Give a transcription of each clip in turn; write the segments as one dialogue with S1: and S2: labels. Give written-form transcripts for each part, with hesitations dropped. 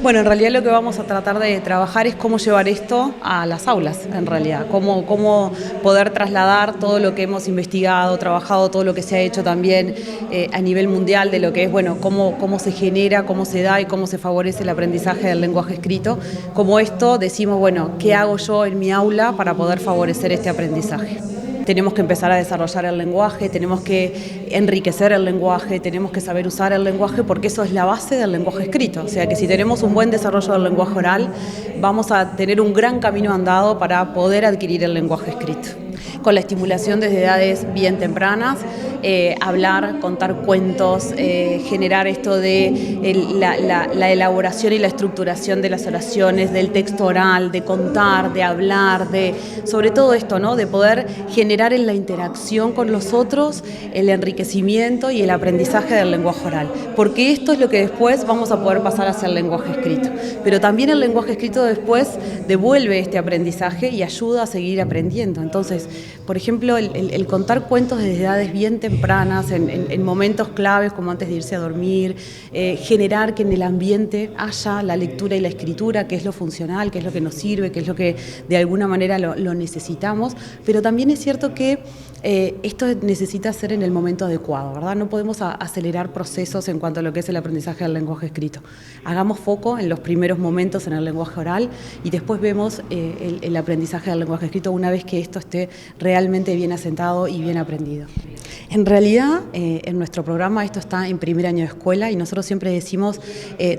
S1: Bueno, en realidad lo que vamos a tratar de trabajar es cómo llevar esto a las aulas, en realidad, cómo poder trasladar todo lo que hemos investigado, trabajado, todo lo que se ha hecho también a nivel mundial de lo que es, bueno, cómo se genera, cómo se da y cómo se favorece el aprendizaje del lenguaje escrito. Como esto decimos, bueno, ¿qué hago yo en mi aula para poder favorecer este aprendizaje? Tenemos que empezar a desarrollar el lenguaje, tenemos que enriquecer el lenguaje, tenemos que saber usar el lenguaje porque eso es la base del lenguaje escrito. O sea que si tenemos un buen desarrollo del lenguaje oral, vamos a tener un gran camino andado para poder adquirir el lenguaje escrito. Con la estimulación desde edades bien tempranas, hablar, contar cuentos, generar esto de la elaboración y la estructuración de las oraciones, del texto oral, de contar, de hablar, sobre todo esto, ¿no? De poder generar en la interacción con los otros el enriquecimiento y el aprendizaje del lenguaje oral, porque esto es lo que después vamos a poder pasar hacia el lenguaje escrito. Pero también el lenguaje escrito después devuelve este aprendizaje y ayuda a seguir aprendiendo. Entonces, por ejemplo, el contar cuentos desde edades bien tempranas, en momentos claves como antes de irse a dormir, generar que en el ambiente haya la lectura y la escritura, que es lo funcional, que es lo que nos sirve, que es lo que de alguna manera lo necesitamos, pero también es cierto que esto necesita ser en el momento adecuado, ¿verdad? No podemos acelerar procesos en cuanto a lo que es el aprendizaje del lenguaje escrito. Hagamos foco en los primeros momentos en el lenguaje oral y después vemos el aprendizaje del lenguaje escrito una vez que esto esté realmente bien asentado y bien aprendido. En realidad, en nuestro programa esto está en primer año de escuela y nosotros siempre decimos,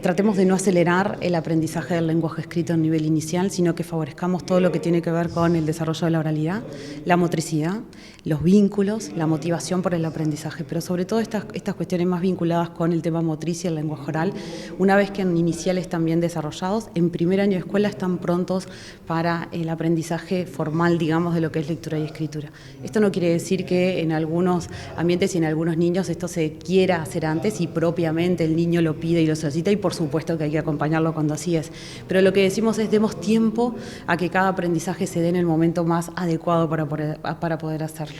S1: tratemos de no acelerar el aprendizaje del lenguaje escrito en nivel inicial, sino que favorezcamos todo lo que tiene que ver con el desarrollo de la oralidad, la motricidad, los vínculos, la motivación por el aprendizaje, pero sobre todo estas cuestiones más vinculadas con el tema motriz y el lenguaje oral, una vez que en iniciales están bien desarrollados, en primer año de escuela están prontos para el aprendizaje formal, digamos, de lo que es lectura y escritura. Esto no quiere decir que en algunos ambientes y en algunos niños esto se quiera hacer antes y propiamente el niño lo pide y lo solicita y por supuesto que hay que acompañarlo cuando así es. Pero lo que decimos es demos tiempo a que cada aprendizaje se dé en el momento más adecuado para poder hacerlo.